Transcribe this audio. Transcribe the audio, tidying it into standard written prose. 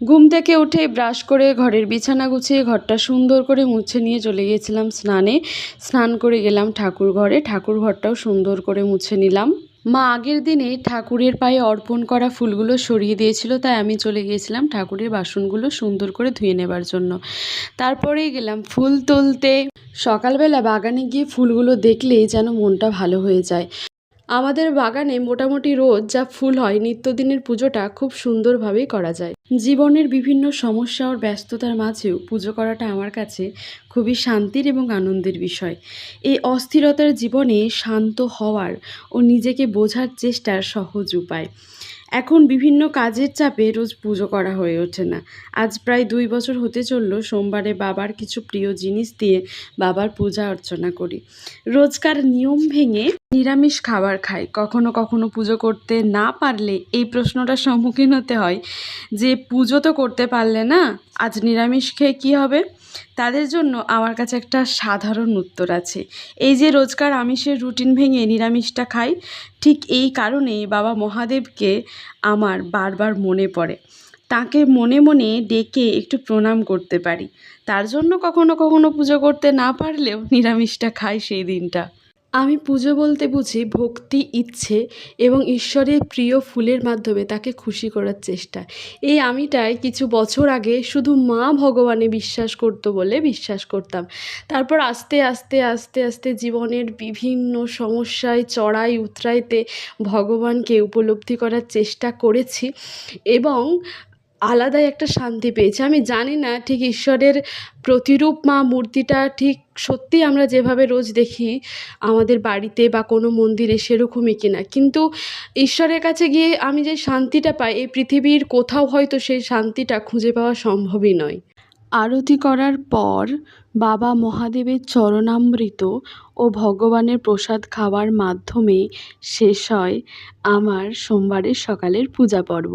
ঘুম থেকে উঠে ব্রাশ করে ঘরের বিছানা গুছিয়ে ঘরটা সুন্দর করে মুছে নিয়ে চলে গিয়েছিলাম স্নানে। স্নান করে গেলাম ঠাকুর ঘরে, ঠাকুর ঘরটাও সুন্দর করে মুছে নিলাম। মা আগের দিনে ঠাকুরের পায়ে অর্পণ করা ফুলগুলো সরিয়ে দিয়েছিল, তাই আমি চলে গিয়েছিলাম ঠাকুরের বাসনগুলো সুন্দর করে ধুয়ে নেবার জন্য। তারপরেই গেলাম ফুল তুলতে। সকালবেলা বাগানে গিয়ে ফুলগুলো দেখলেই যেন মনটা ভালো হয়ে যায়। আমাদের বাগানে মোটামুটি রোজ যা ফুল হয়, নিত্যদিনের পুজোটা খুব সুন্দরভাবেই করা যায়। জীবনের বিভিন্ন সমস্যা ও ব্যস্ততার মাঝেও পুজো করাটা আমার কাছে খুবই শান্তির এবং আনন্দের বিষয়। এই অস্থিরতার জীবনে শান্ত হওয়ার ও নিজেকে বোঝার চেষ্টার সহজ উপায়। এখন বিভিন্ন কাজের চাপে রোজ পুজো করা হয়ে ওঠে না। আজ প্রায় 2 বছর হতে চলল সোমবারে বাবার কিছু প্রিয় জিনিস দিয়ে বাবার পূজা অর্চনা করি। রোজকার নিয়ম ভেঙে নিরামিষ খাবার খাই। কখনো কখনো পুজো করতে না পারলে এই প্রশ্নটার সম্মুখীন হতে হয় যে পুজো তো করতে পারলে না, আজ নিরামিষ খেয়ে কী হবে? তাদের জন্য আমার কাছে একটা সাধারণ উত্তর আছে। এই যে রোজকার আমিষের রুটিন ভেঙে নিরামিষটা খাই, ঠিক এই কারণেই বাবা মহাদেবকে আমার বারবার মনে পড়ে। তাকে মনে মনে ডেকে একটু প্রণাম করতে পারি। তার জন্য কখনো কখনো পুজো করতে না পারলেও নিরামিষটা খাই সেই দিনটা। আমি পুজো বলতে বুঝি ভক্তি, ইচ্ছে এবং ঈশ্বরের প্রিয় ফুলের মাধ্যমে তাকে খুশি করার চেষ্টা। এই আমিটাই কিছু বছর আগে শুধু মা ভগবানে বিশ্বাস করতো বলে বিশ্বাস করতাম। তারপর আস্তে আস্তে আস্তে আস্তে জীবনের বিভিন্ন সমস্যায় চড়াই উতরাইতে ভগবানকে উপলব্ধি করার চেষ্টা করেছি এবং আলাদাই একটা শান্তি পেয়েছি। আমি জানি না ঠিক ঈশ্বরের প্রতিরূপ মা মূর্তিটা ঠিক সত্যি আমরা যেভাবে রোজ দেখি আমাদের বাড়িতে বা কোনো মন্দিরে সেরকমই কিনা, কিন্তু ঈশ্বরের কাছে গিয়ে আমি যে শান্তিটা পাই, এই পৃথিবীর কোথাও হয়তো সেই শান্তিটা খুঁজে পাওয়া সম্ভবই নয়। আরতি করার পর বাবা মহাদেবের চরণামৃত ও ভগবানের প্রসাদ খাওয়ার মাধ্যমে শেষ হয় আমার সোমবারের সকালের পূজা পর্ব।